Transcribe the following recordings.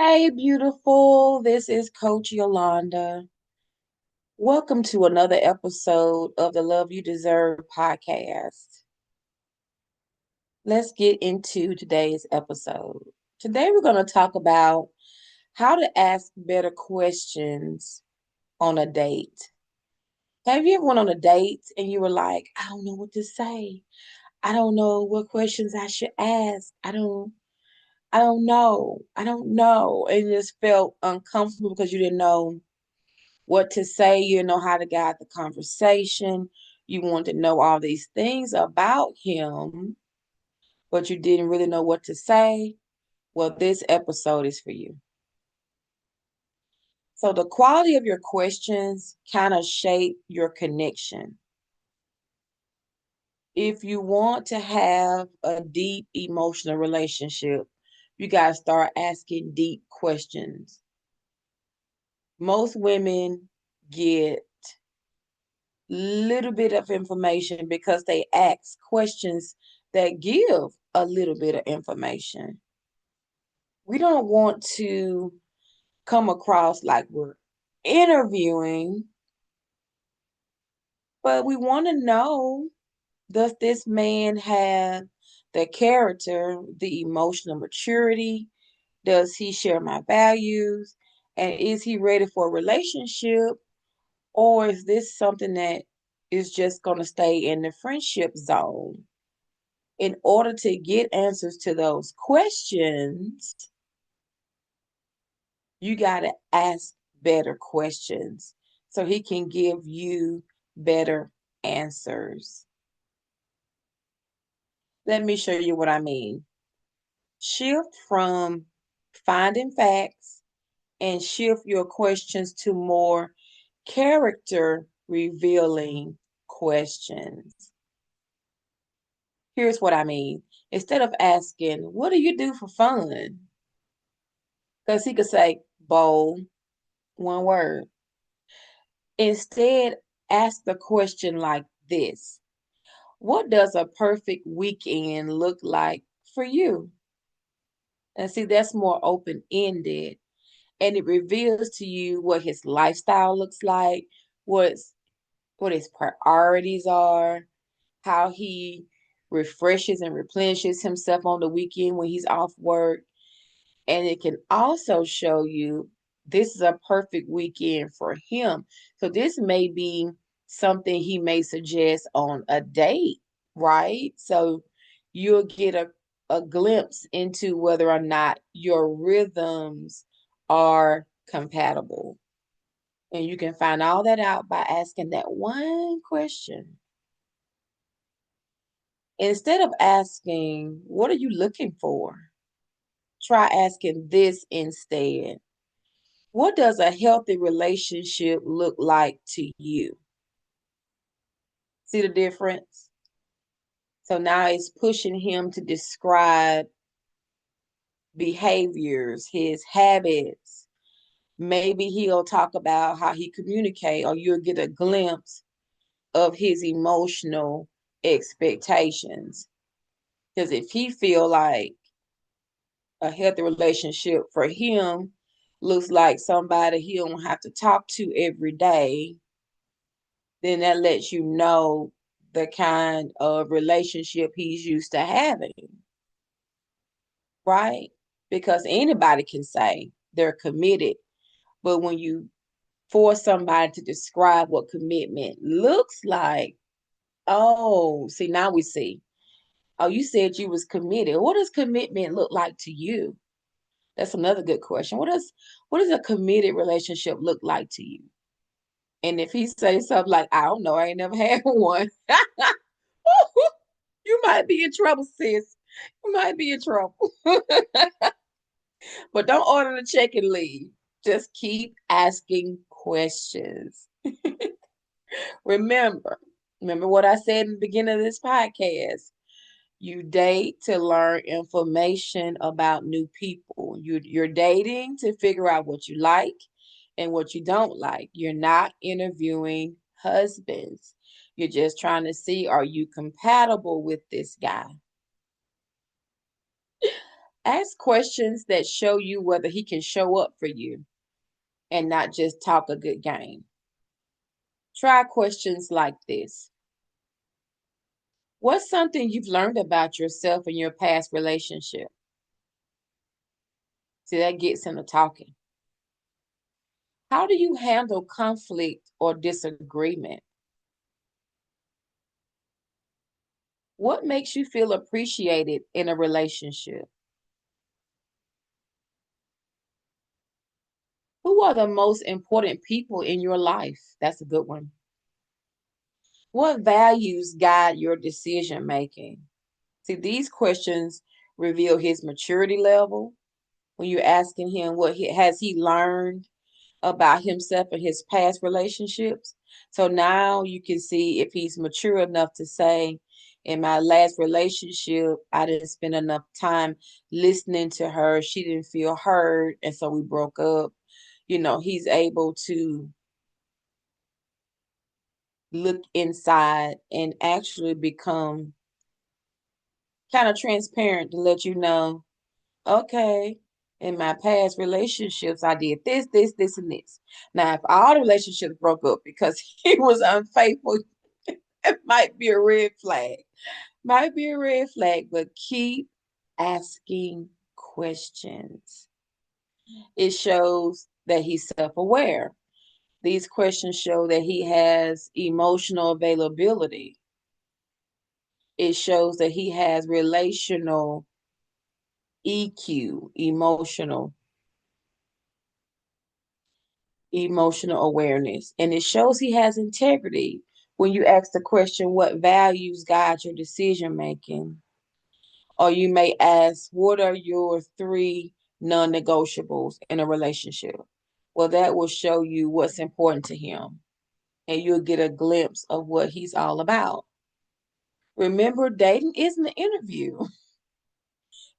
Hey, beautiful. This is Coach Yolanda. Welcome to another episode of the Love You Deserve podcast. Let's get into today's episode. Today, we're going to talk about how to ask better questions on a date. Have you ever went on a date and you were like, I don't know what to say. I don't know what questions I should ask. I don't know. I don't know. And you just felt uncomfortable because you didn't know what to say, you know how to guide the conversation. You want to know all these things about him, but you didn't really know what to say. Well, this episode is for you. So the quality of your questions kind of shape your connection. If you want to have a deep emotional relationship, you got to start asking deep questions. Most women get little bit of information because they ask questions that give a little bit of information. We don't want to come across like we're interviewing, but we want to know, does this man have the character, the emotional maturity? Does he share my values? And is he ready for a relationship? Or is this something that is just going to stay in the friendship zone? In order to get answers to those questions, you got to ask better questions so he can give you better answers. Let me show you what I mean. Shift from finding facts and shift your questions to more character revealing questions. Here's what I mean. Instead of asking, what do you do for fun? Because he could say, bowl, one word. Instead, ask the question like this: what does a perfect weekend look like for you? And see, that's more open-ended. And it reveals to you what his lifestyle looks like, what's what his priorities are, how he refreshes and replenishes himself on the weekend when he's off work. And it can also show you this is a perfect weekend for him. So this may be something he may suggest on a date, right? So you'll get a glimpse into whether or not your rhythms are compatible. And you can find all that out by asking that one question. Instead of asking, what are you looking for? Try asking this instead: what does a healthy relationship look like to you? See the difference? So now it's pushing him to describe behaviors, his habits. Maybe he'll talk about how he communicates, or you'll get a glimpse of his emotional expectations. Because if he feel like a healthy relationship for him looks like somebody he don't have to talk to every day, then that lets you know the kind of relationship he's used to having, right? Because anybody can say they're committed, but when you force somebody to describe what commitment looks like, oh, see, now we see. Oh, you said you was committed. What does commitment look like to you? That's another good question. What does a committed relationship look like to you? And if he says something like, I don't know, I ain't never had one, you might be in trouble, sis. You might be in trouble. But don't order the check and leave. Just keep asking questions. Remember, remember what I said in the beginning of this podcast. You date to learn information about new people. You're dating to figure out what you like and what you don't like. You're not interviewing husbands. You're just trying to see, are you compatible with this guy? Ask questions that show you whether he can show up for you and not just talk a good game. Try questions like this. What's something you've learned about yourself in your past relationship? See, that gets into talking. How do you handle conflict or disagreement? What makes you feel appreciated in a relationship? Who are the most important people in your life? That's a good one. What values guide your decision making? See, these questions reveal his maturity level. When you're asking him has he learned about himself and his past relationships. So now you can see if he's mature enough to say, in my last relationship, I didn't spend enough time listening to her. She didn't feel heard. And so we broke up. He's able to look inside and actually become kind of transparent to let you know, okay, in my past relationships, I did this, and this. Now, if all the relationships broke up because he was unfaithful, it might be a red flag. Might be a red flag, but keep asking questions. It shows that he's self aware. These questions show that he has emotional availability. It shows that he has relational EQ, emotional awareness. And it shows he has integrity. When you ask the question, what values guide your decision making? Or you may ask, what are your three non-negotiables in a relationship? Well, that will show you what's important to him. And you'll get a glimpse of what he's all about. Remember, dating isn't an interview,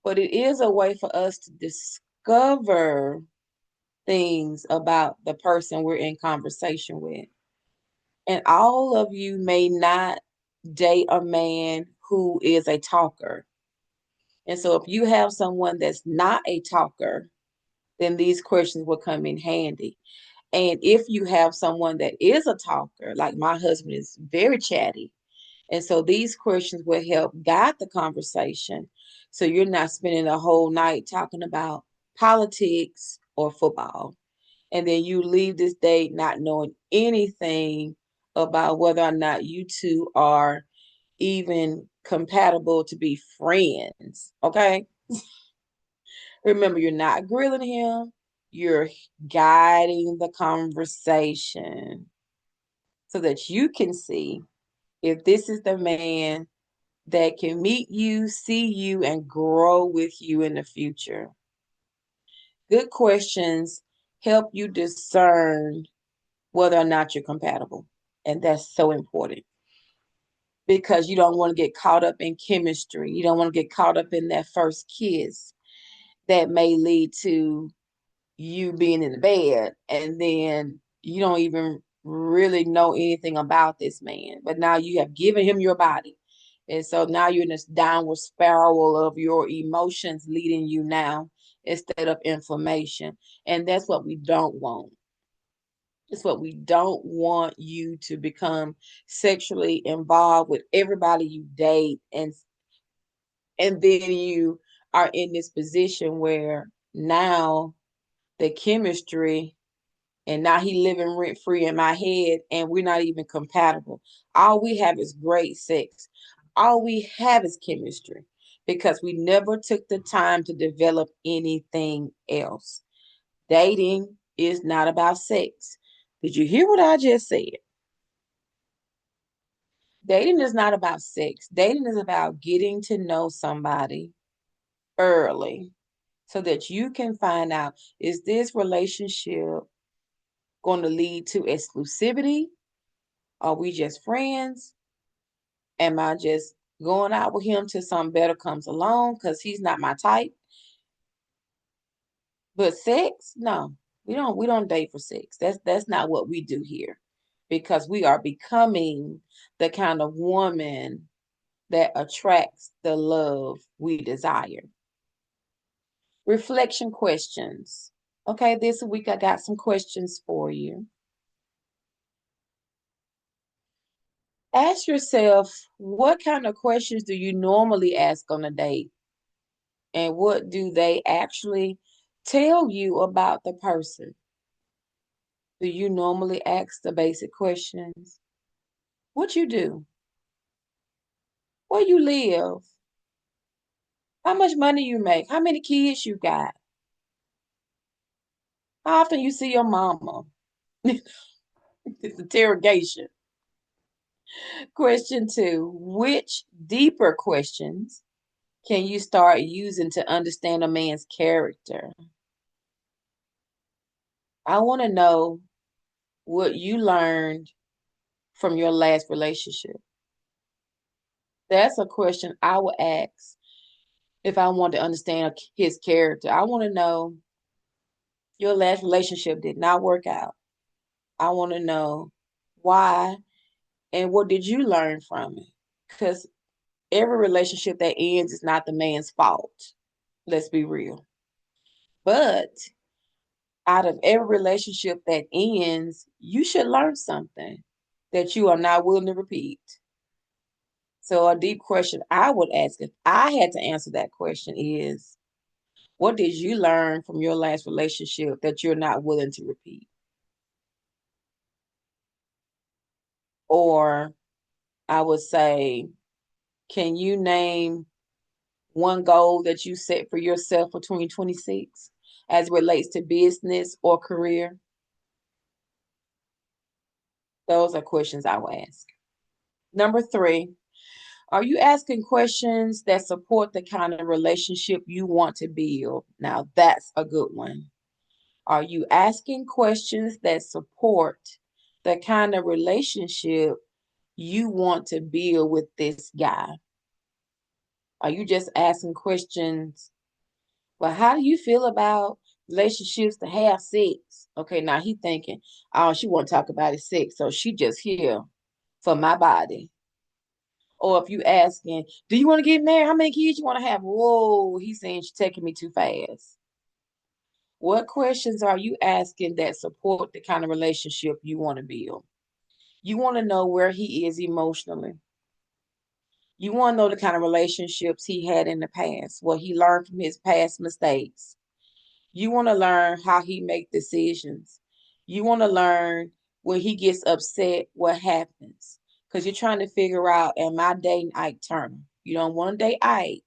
but it is a way for us to discover things about the person we're in conversation with. And all of you may not date a man who is a talker. And so if you have someone that's not a talker, then these questions will come in handy. And if you have someone that is a talker, like my husband is very chatty, and so these questions will help guide the conversation. So you're not spending the whole night talking about politics or football. And then you leave this date not knowing anything about whether or not you two are even compatible to be friends. Okay. Remember, you're not grilling him, you're guiding the conversation so that you can see if this is the man that can meet you, see you, and grow with you in the future. Good questions help you discern whether or not you're compatible. And that's so important because you don't want to get caught up in chemistry. You don't want to get caught up in that first kiss that may lead to you being in the bed and then you don't even really know anything about this man. But now you have given him your body. And so now you're in this downward spiral of your emotions leading you now instead of inflammation. And that's what we don't want. It's what we don't want you to become sexually involved with everybody you date and then you are in this position where now the chemistry and now he living rent free in my head and we're not even compatible. All we have is great sex. All we have is chemistry because we never took the time to develop anything else. Dating is not about sex. Did you hear what I just said? Dating is not about sex. Dating is about getting to know somebody early so that you can find out, is this relationship going to lead to exclusivity? Are we just friends? Am I just going out with him till something better comes along because he's not my type? But sex, no, we don't date for sex. That's not what we do here because we are becoming the kind of woman that attracts the love we desire. Reflection questions. Okay, this week I got some questions for you. Ask yourself, what kind of questions do you normally ask on a date? And what do they actually tell you about the person? Do you normally ask the basic questions? What you do? Where you live? How much money you make? How many kids you got? How often you see your mama? It's interrogation. Question two, which deeper questions can you start using to understand a man's character? I want to know what you learned from your last relationship. That's a question I would ask if I want to understand his character. I want to know your last relationship did not work out. I want to know why and what did you learn from it? Because every relationship that ends is not the man's fault. Let's be real. But out of every relationship that ends, you should learn something that you are not willing to repeat. So, a deep question I would ask if I had to answer that question is, what did you learn from your last relationship that you're not willing to repeat? Or I would say, can you name one goal that you set for yourself for 2026 as it relates to business or career? Those are questions I will ask. Number three, are you asking questions that support the kind of relationship you want to build? Now, that's a good one. Are you asking questions that support the kind of relationship you want to build with this guy? Are you just asking questions? Well, how do you feel about relationships to have sex? Okay, now he thinking, oh, she want to talk about his sex, so she just here for my body. Or if you asking, do you want to get married? How many kids you want to have? Whoa, he's saying she's taking me too fast. What questions are you asking that support the kind of relationship you want to build? You want to know where he is emotionally. You want to know the kind of relationships he had in the past, what he learned from his past mistakes. You want to learn how he make decisions. You want to learn when he gets upset, what happens. Because you're trying to figure out, am I dating Ike Turner? You don't want to date Ike.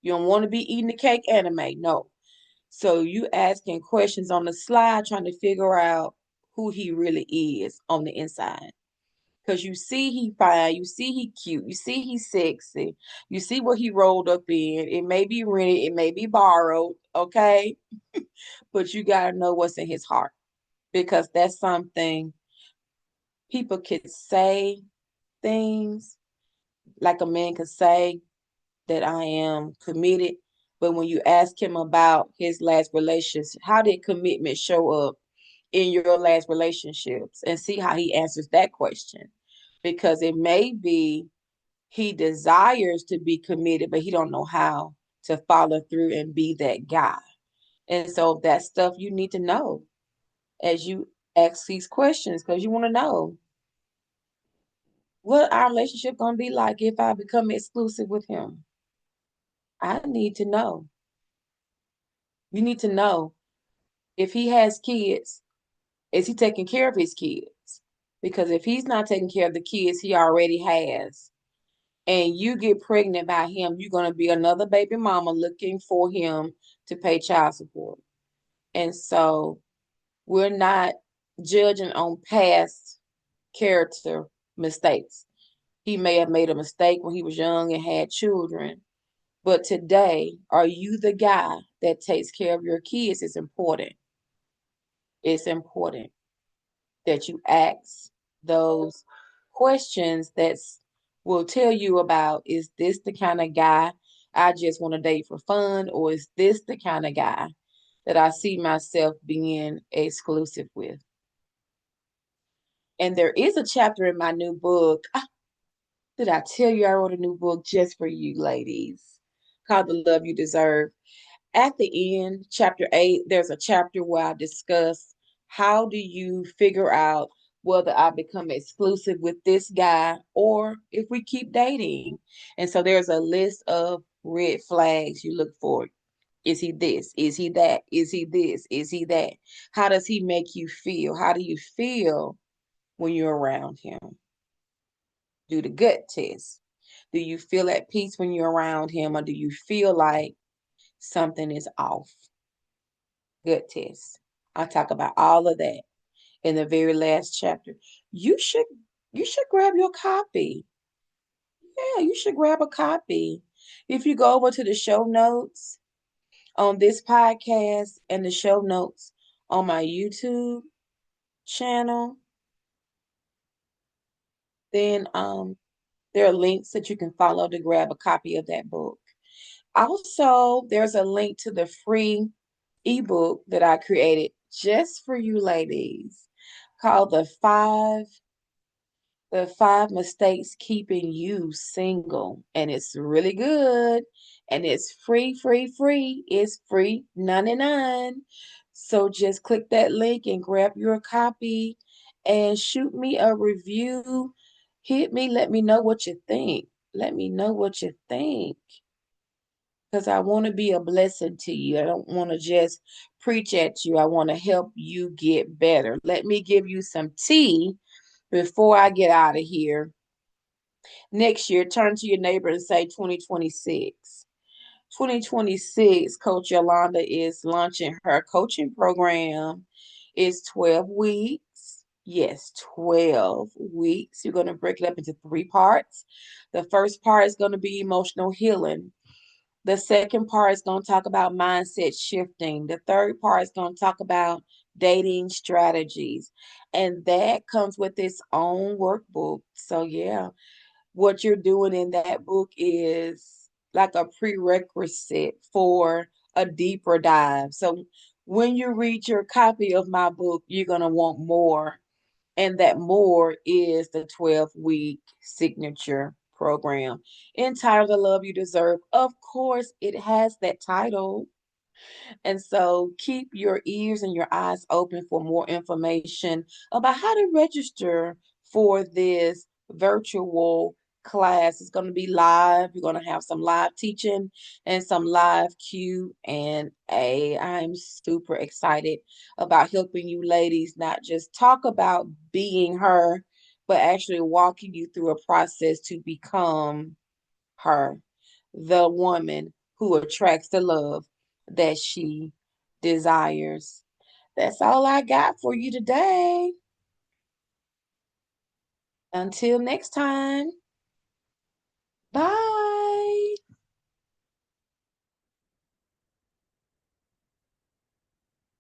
You don't want to be eating the cake anime. No. So you asking questions on the slide, trying to figure out who he really is on the inside. Because you see he fine, you see he cute, you see he's sexy, you see what he rolled up in. It may be rented, it may be borrowed, okay? But you gotta know what's in his heart. Because that's something people could say things like a man could say that I am committed. But when you ask him about his last relationship, how did commitment show up in your last relationships? And see how he answers that question. Because it may be he desires to be committed, but he don't know how to follow through and be that guy. And so that's stuff you need to know as you ask these questions because you want to know what our relationship gonna be like if I become exclusive with him. I need to know. You need to know if he has kids, is he taking care of his kids? Because if he's not taking care of the kids he already has, and you get pregnant by him, you're gonna be another baby mama looking for him to pay child support. And so we're not judging on past character mistakes. He may have made a mistake when he was young and had children. But today, are you the guy that takes care of your kids? It's important. It's important that you ask those questions that will tell you about, is this the kind of guy I just want to date for fun, or is this the kind of guy that I see myself being exclusive with? And there is a chapter in my new book. Did I tell you I wrote a new book just for you ladies called The Love You Deserve? At the end, chapter 8, there's a chapter where I discuss how do you figure out whether I become exclusive with this guy or if we keep dating. And so there's a list of red flags you look for. Is he this? Is he that? Is he this? Is he that? How does he make you feel? How do you feel when you're around him? Do the gut test. Do you feel at peace when you're around him, or do you feel like something is off? Gut test. I talk about all of that in the very last chapter. You should you should grab your copy. Yeah, you should grab a copy. If you go over to the show notes on this podcast and the show notes on my YouTube channel, then there are links that you can follow to grab a copy of that book. Also, there's a link to the free ebook that I created just for you ladies called the five mistakes keeping you single. And it's really good. And it's free, free, free. It's free 99. So just click that link and grab your copy and shoot me a review. Hit me, let me know what you think. Let me know what you think. Because I want to be a blessing to you. I don't want to just preach at you. I want to help you get better. Let me give you some tea before I get out of here. Next year, turn to your neighbor and say 2026. 2026, Coach Yolanda is launching her coaching program. It's 12 weeks. Yes, 12 weeks. You're going to break it up into three parts. The first part is going to be emotional healing. The second part is going to talk about mindset shifting. The third part is going to talk about dating strategies. And that comes with its own workbook. So, yeah, what you're doing in that book is like a prerequisite for a deeper dive. So, when you read your copy of my book, you're going to want more, and that more is the 12-week signature program entitled The Love You Deserve. Of course, it has that title. And so keep your ears and your eyes open for more information about how to register for this virtual class. It's going to be live. We're going to have some live teaching and some live Q&A. I'm super excited about helping you ladies not just talk about being her, but actually walking you through a process to become her, the woman who attracts the love that she desires. That's all I got for you today. Until next time.